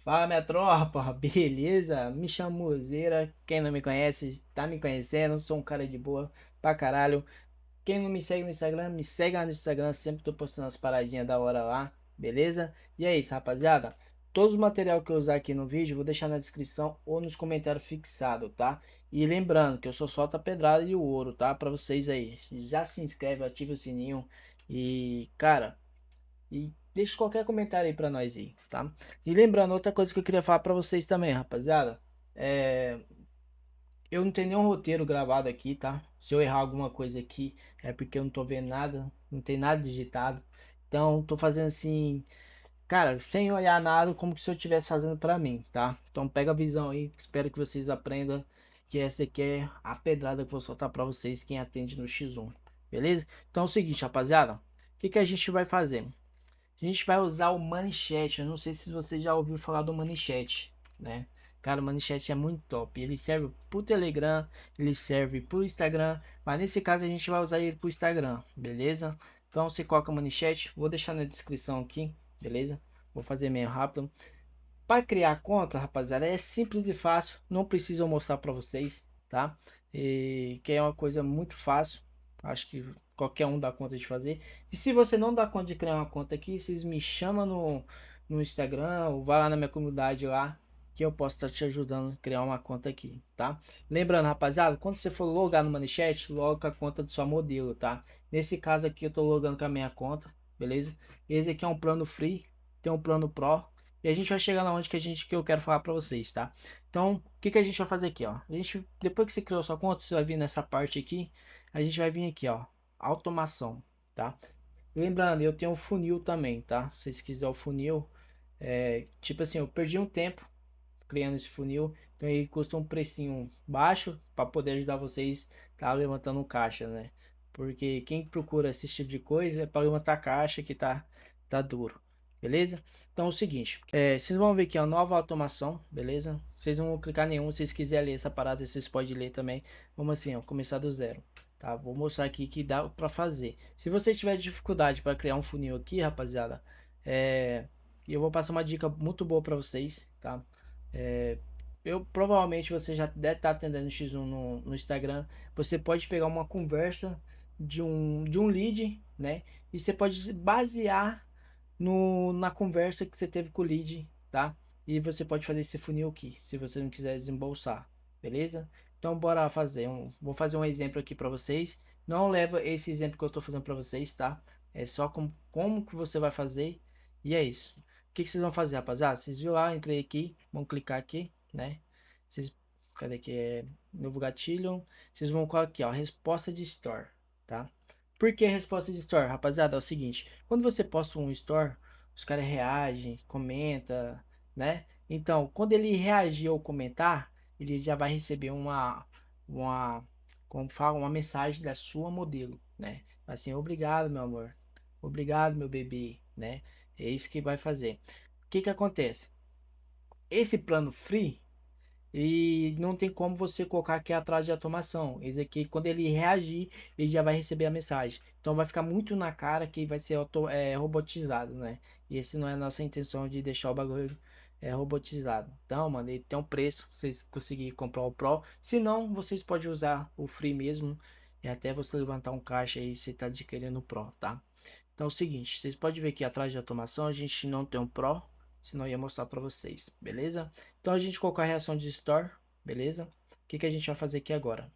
Fala, minha tropa, beleza? Me chamo Muzeira. Quem não me conhece, tá me conhecendo. Sou um cara de boa pra caralho. Quem não me segue no Instagram, me segue lá no Instagram. Sempre tô postando as paradinhas da hora lá, beleza? E é isso, rapaziada. Todos os material que eu usar aqui no vídeo, vou deixar na descrição ou nos comentários fixado, tá? E lembrando que eu só solto a pedrada e o ouro, tá? Pra vocês aí. Já se inscreve, ativa o sininho. E, cara. E deixa qualquer comentário aí pra nós aí, tá? E lembrando, outra coisa que eu queria falar pra vocês também, rapaziada. É, eu não tenho nenhum roteiro gravado aqui, tá? Se eu errar alguma coisa aqui, é porque eu não tô vendo nada, não tem nada digitado. Então, tô fazendo assim, cara, sem olhar nada, como se eu estivesse fazendo pra mim, tá? Então, pega a visão aí, espero que vocês aprendam que essa aqui é a pedrada que eu vou soltar pra vocês, quem atende no X1, beleza? Então, é o seguinte, rapaziada, o que que a gente vai fazer? A gente vai usar o Manichat. Eu não sei se você já ouviu falar do Manichat, né? Cara, o Manichat é muito top. Ele serve pro Telegram, ele serve pro Instagram, mas nesse caso a gente vai usar ele pro Instagram, beleza? Então você coloca o Manichat, vou deixar na descrição aqui, beleza? Vou fazer meio rápido. Para criar conta, rapaziada, é simples e fácil. Não preciso mostrar para vocês, tá? E que é uma coisa muito fácil. Acho que qualquer um dá conta de fazer. E se você não dá conta de criar uma conta aqui, vocês me chamam no Instagram ou vá lá na minha comunidade lá, que eu posso estar te ajudando a criar uma conta aqui, tá? Lembrando, rapaziada, quando você for logar no Manichat, loga com a conta do seu modelo, tá? Nesse caso aqui eu tô logando com a minha conta, beleza? Esse aqui é um plano free, tem um plano Pro. E a gente vai chegar na onde que eu quero falar para vocês, tá? Então, o que que a gente vai fazer aqui, ó? A gente, depois que você criou sua conta, você vai vir nessa parte aqui. A gente vai vir aqui, ó, automação, tá? Lembrando, eu tenho um funil também, tá? Se vocês quiserem o funil, tipo assim, eu perdi um tempo criando esse funil, então ele custa um precinho baixo para poder ajudar vocês tá levantando caixa, né? Porque quem procura esse tipo de coisa é para levantar caixa que tá duro, beleza? Então é o seguinte, vocês vão ver aqui a nova automação, beleza? Vocês não vão clicar nenhum, se vocês quiserem ler essa parada, vocês podem ler também. Vamos assim, ó, começar do zero. Tá, vou mostrar aqui que dá para fazer. Se você tiver dificuldade para criar um funil aqui, rapaziada, eu vou passar uma dica muito boa para vocês, tá? É, eu provavelmente você já deve estar atendendo X1 no Instagram. Você pode pegar uma conversa de um lead, né? E você pode basear na conversa que você teve com o lead, tá? E você pode fazer esse funil aqui, se você não quiser desembolsar, beleza? Então bora fazer vou fazer um exemplo aqui para vocês. Não leva esse exemplo que eu estou fazendo para vocês, tá? É só como que você vai fazer e é isso. O que que vocês vão fazer, rapaziada? Vocês viram lá, entrei aqui, vão clicar aqui, né? Vocês, cadê que é novo gatilho? Vocês vão colocar aqui, ó, resposta de store, tá? Por que resposta de store, rapaziada? É o seguinte, quando você posta um store, os caras reagem, comenta, né? Então, quando ele reagir ou comentar, ele já vai receber uma, como fala, uma mensagem da sua modelo, né? Assim, obrigado, meu amor. Obrigado, meu bebê, né? É isso que vai fazer. O que que acontece? Esse plano free e não tem como você colocar aqui atrás de automação. Esse aqui, quando ele reagir, ele já vai receber a mensagem. Então vai ficar muito na cara que vai ser robotizado, né? E esse não é a nossa intenção de deixar o bagulho robotizado. Então, mano, ele tem um preço. Vocês conseguirem comprar o Pro. Se não, vocês podem usar o Free mesmo. E até você levantar um caixa aí, você tá adquirindo o Pro, tá? Então é o seguinte, vocês podem ver que atrás de automação a gente não tem um Pro, senão eu ia mostrar para vocês, beleza? Então a gente colocou a reação de Store, beleza? O que que a gente vai fazer aqui agora?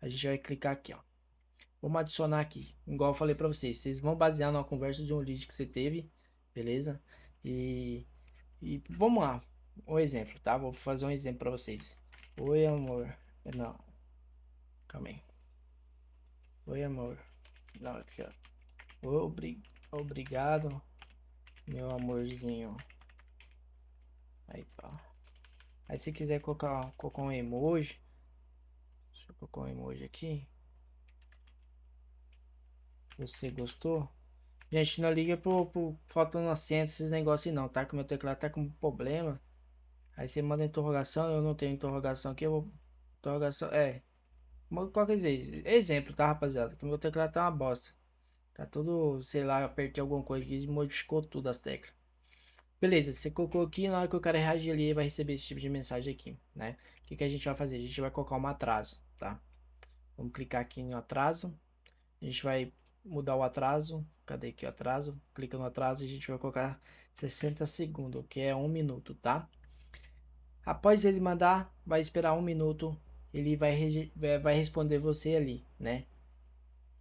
A gente vai clicar aqui, ó. Vamos adicionar aqui, igual eu falei para vocês, vocês vão basear numa conversa de um lead que você teve, beleza? E, e vamos lá, um exemplo, tá? Vou fazer um exemplo para vocês. Oi, amor. Não, calma aí. Oi, amor. Não, aqui, ó. Obrigado, meu amorzinho. Aí, pá. Aí se quiser colocar um emoji, deixa eu colocar um emoji aqui. Você gostou? Gente, não liga pro faltando acento, esses negócios não, tá? Que meu teclado tá com problema. Aí você manda interrogação, eu não tenho interrogação aqui, eu vou. Interrogação, qualquer exemplo, tá, rapaziada? Que meu teclado tá uma bosta. Tá tudo, sei lá, eu apertei alguma coisa aqui e modificou tudo as teclas. Beleza, você colocou aqui, na hora que o cara reagir ali, ele vai receber esse tipo de mensagem aqui, né? O que que a gente vai fazer? A gente vai colocar um atraso, tá? Vamos clicar aqui no atraso. A gente vai mudar o atraso. Cadê aqui o atraso? Clica no atraso e a gente vai colocar 60 segundos, que é 1 minuto, tá? Após ele mandar, vai esperar 1 minuto. Ele vai responder você ali, né?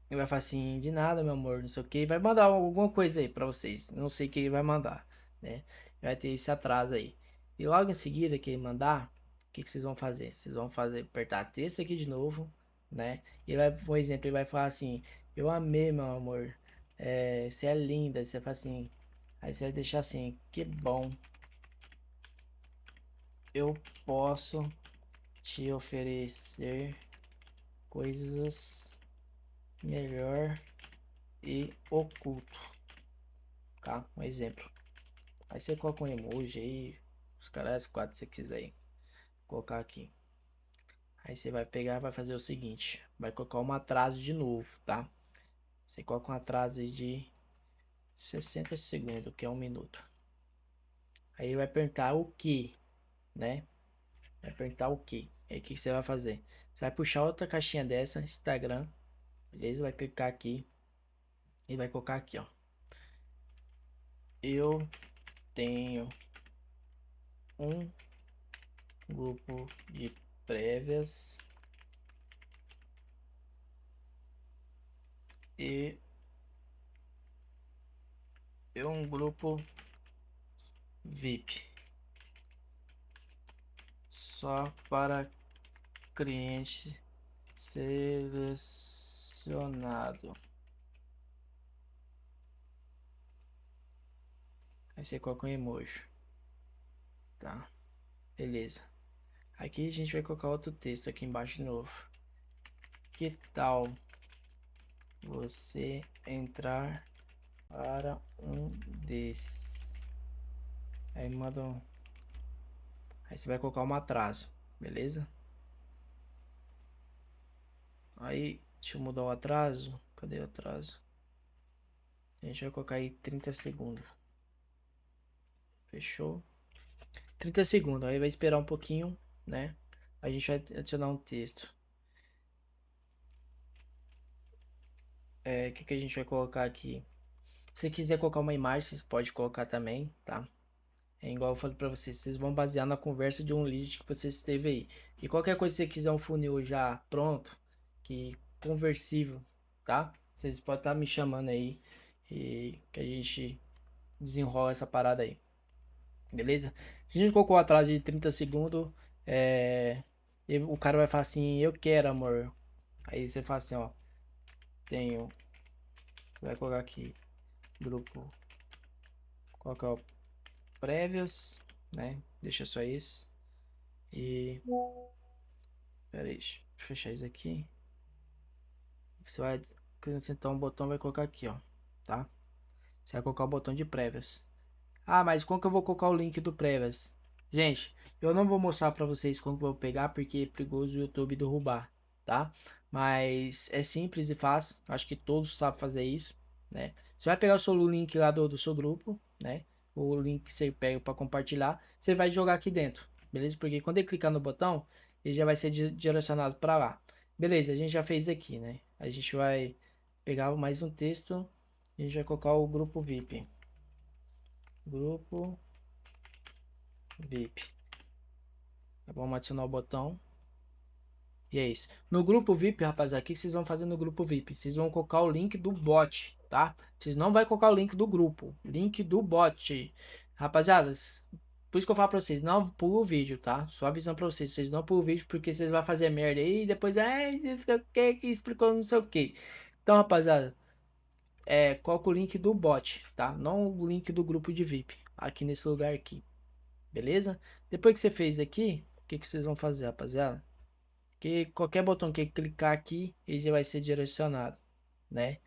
Ele vai falar assim, de nada, meu amor, não sei o que. Vai mandar alguma coisa aí pra vocês. Não sei o que ele vai mandar, né? Vai ter esse atraso aí. E logo em seguida que ele mandar, o que que vocês vão fazer? Vocês vão fazer, apertar texto aqui de novo, né? E vai, por exemplo, ele vai falar assim, eu amei, meu amor. É, você é linda. Você fala assim. Aí você vai deixar assim, que bom. Eu posso te oferecer coisas melhor e oculto, tá? Um exemplo. Aí você coloca um emoji aí, os caras quatro que você quiser aí, colocar aqui. Aí você vai pegar e vai fazer o seguinte, vai colocar uma atraso de novo, tá? Você coloca um atraso de 60 segundos, que é 1 minuto. Aí vai perguntar o que, né? Vai perguntar o que. Aí o que você vai fazer? Você vai puxar outra caixinha dessa, Instagram, beleza? Vai clicar aqui e vai colocar aqui, ó. Eu tenho um grupo de prévias e um grupo VIP só para cliente selecionado. Aí você coloca um emoji, tá? Beleza. Aqui a gente vai colocar outro texto aqui embaixo de novo. Que tal você entrar para um desses? Aí manda um... Aí você vai colocar um atraso, beleza? Aí, deixa eu mudar o atraso. Cadê o atraso? A gente vai colocar aí 30 segundos. Fechou? 30 segundos. Aí vai esperar um pouquinho, né? A gente vai adicionar um texto. O que que a gente vai colocar aqui? Se quiser colocar uma imagem, vocês podem colocar também, tá? É igual eu falei pra vocês, vocês vão basear na conversa de um lead que vocês teve aí. E qualquer coisa que você quiser um funil já pronto, que conversível, tá? Vocês podem estar me chamando aí e que a gente desenrola essa parada aí. Beleza? A gente colocou atrás de 30 segundos. O cara vai falar assim, eu quero, amor. Aí você fala assim, ó. Tenho. Vai colocar aqui. Grupo. Colocar o prévias, né? Deixa só isso. E. Pera aí, deixa eu fechar isso aqui. Você vai acrescentar um botão, vai colocar aqui, ó. Tá? Você vai colocar o botão de prévias. Ah, mas como que eu vou colocar o link do prévias? Gente, eu não vou mostrar pra vocês como que eu vou pegar, porque é perigoso o YouTube derrubar, tá? Mas é simples e fácil. Acho que todos sabem fazer isso, né? Você vai pegar o seu link lá do seu grupo, né? O link que você pega para compartilhar, você vai jogar aqui dentro, beleza? Porque quando ele clicar no botão, ele já vai ser direcionado para lá. Beleza, a gente já fez aqui, né? A gente vai pegar mais um texto e a gente vai colocar o grupo VIP. Grupo VIP. Vamos adicionar o botão. E é isso. No grupo VIP, rapaziada, o que vocês vão fazer no grupo VIP? Vocês vão colocar o link do bot, tá? Vocês não vai colocar o link do grupo. Link do bot. Rapaziada, por isso que eu falo pra vocês, não pula o vídeo, tá? Só avisando pra vocês, vocês não pulam o vídeo porque vocês vão fazer merda aí e depois, não sei o que explicou não sei o que. Então, rapaziada, coloca o link do bot, tá? Não o link do grupo de VIP. Aqui nesse lugar aqui. Beleza? Depois que você fez aqui, o que que vocês vão fazer, rapaziada? Que qualquer botão que clicar aqui, ele já vai ser direcionado, né?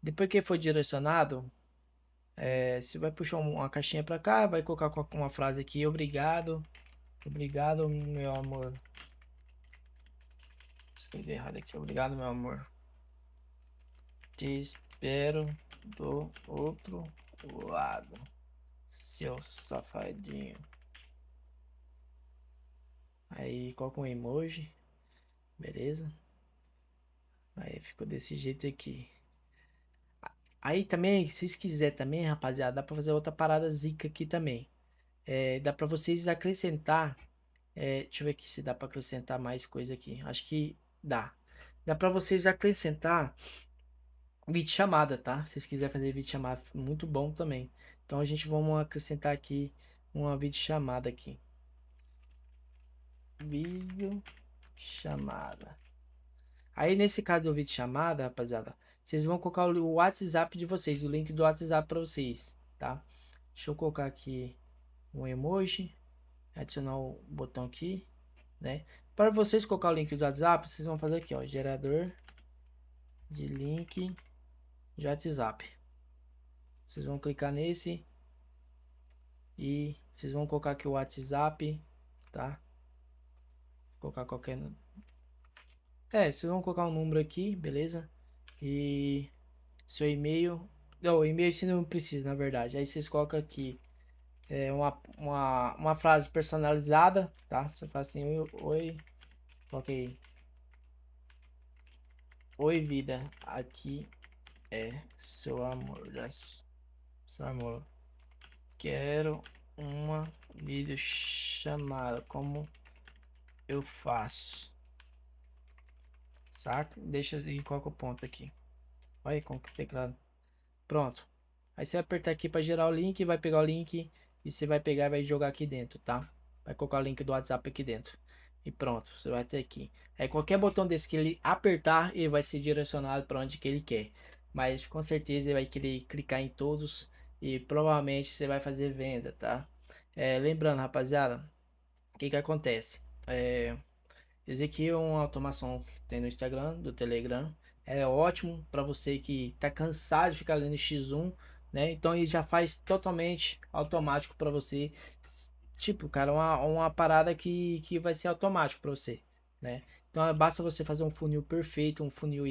Depois que for direcionado, você vai puxar uma caixinha para cá, vai colocar uma frase aqui, obrigado, obrigado, meu amor. Escrevi errado aqui, obrigado, meu amor. Te espero do outro lado. seu safadinho. Aí coloca um emoji, beleza? Aí ficou desse jeito aqui. Aí também, se vocês quiserem também, rapaziada, dá pra fazer outra parada zica aqui também. Dá pra vocês acrescentar. Deixa eu ver aqui se dá pra acrescentar mais coisa aqui. Acho que dá. Dá pra vocês acrescentar vídeo chamada, tá? Se vocês quiserem fazer vídeo chamada, muito bom também. Então a gente vamos acrescentar aqui uma vídeo chamada aqui. Vídeo chamada. Aí nesse caso do vídeo chamada, rapaziada, vocês vão colocar o WhatsApp de vocês, o link do WhatsApp para vocês, tá? Deixa eu colocar aqui um emoji, adicionar o botão aqui, né? Para vocês colocar o link do WhatsApp, vocês vão fazer aqui, ó, gerador de link de WhatsApp. Vocês vão clicar nesse e vocês vão colocar aqui o WhatsApp, tá? Vou colocar qualquer. Vocês vão colocar um número aqui, beleza? E seu e-mail. Não, o e-mail você não precisa, na verdade. Aí vocês colocam aqui uma frase personalizada, tá? Você fala assim, oi, coloquei. Oi, vida, aqui é seu amor, seu amor. Quero uma videochamada, como eu faço? Saca? Deixa eu coloca o ponto aqui. Olha como que o teclado. Pronto. Aí você vai apertar aqui para gerar o link, vai pegar o link e você vai pegar e vai jogar aqui dentro, tá? Vai colocar o link do WhatsApp aqui dentro. E pronto, você vai ter aqui. Aí qualquer botão desse que ele apertar, ele vai ser direcionado para onde que ele quer. Mas com certeza ele vai querer clicar em todos e provavelmente você vai fazer venda, tá? Lembrando, rapaziada, o que que acontece? Esse aqui é uma automação que tem no Instagram, do Telegram. É ótimo para você que tá cansado de ficar lendo X1, né? Então ele já faz totalmente automático para você. Tipo, cara, uma parada que vai ser automático para você, né? Então basta você fazer um funil perfeito, um funil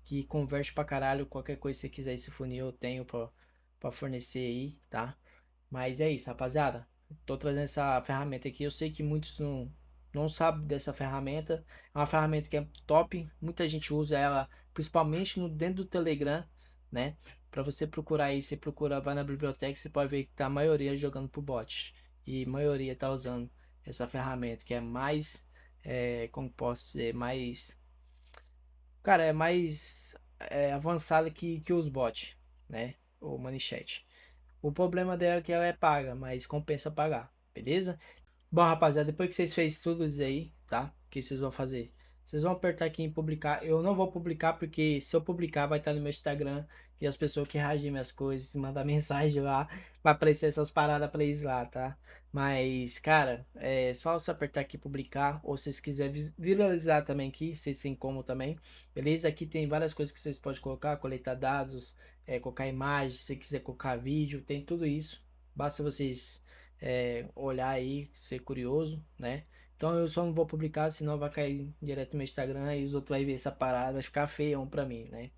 que converte pra caralho. Qualquer coisa que você quiser, esse funil eu tenho pra fornecer aí, tá? Mas é isso, rapaziada. Tô trazendo essa ferramenta aqui. Eu sei que muitos não sabem dessa ferramenta. É uma ferramenta que é top. Muita gente usa ela, principalmente no dentro do Telegram, né? Para você procurar aí, você procura, vai na biblioteca, você pode ver que tá a maioria jogando pro bot. E a maioria tá usando essa ferramenta, que é mais, como posso dizer, mais, cara, é mais avançada que os bots, né? O Manichat. O problema dela é que ela é paga, mas compensa pagar, beleza? Bom, rapaziada, depois que vocês fez tudo isso aí, tá? O que vocês vão fazer? Vocês vão apertar aqui em publicar. Eu não vou publicar porque se eu publicar vai estar no meu Instagram e as pessoas que reagem minhas coisas, mandar mensagem lá, vai aparecer essas paradas pra eles lá, tá? Mas, cara, é só você apertar aqui em publicar ou se vocês quiserem viralizar também aqui, vocês têm como também, beleza? Aqui tem várias coisas que vocês podem colocar, coletar dados, colocar imagem, se você quiser colocar vídeo, tem tudo isso. Basta vocês olhar aí, ser curioso, né? Então eu só não vou publicar, senão vai cair direto no meu Instagram e os outros vão ver essa parada, vai ficar feião pra mim, né?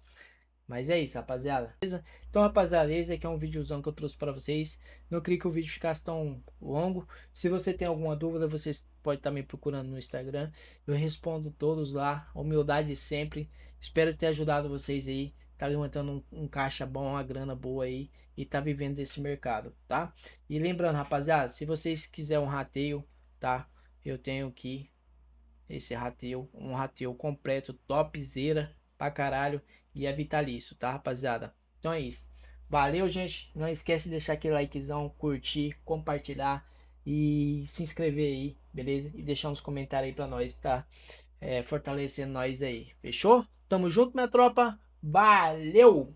Mas é isso, rapaziada. Beleza? Então, rapaziada, esse aqui é um videozão que eu trouxe para vocês. Não queria que o vídeo ficasse tão longo. Se você tem alguma dúvida, vocês podem estar me procurando no Instagram. Eu respondo todos lá. Humildade sempre. Espero ter ajudado vocês aí. Tá levantando um caixa bom, uma grana boa aí. E tá vivendo desse mercado, tá? E lembrando, rapaziada, se vocês quiserem um rateio, tá? Eu tenho aqui esse rateio, um rateio completo, topzera pra caralho e é vitalício, tá, rapaziada? Então é isso. Valeu, gente. Não esquece de deixar aquele likezão, curtir, compartilhar e se inscrever aí, beleza? E deixar uns comentários aí pra nós, tá? Fortalecendo nós aí. Fechou? Tamo junto, minha tropa. Valeu!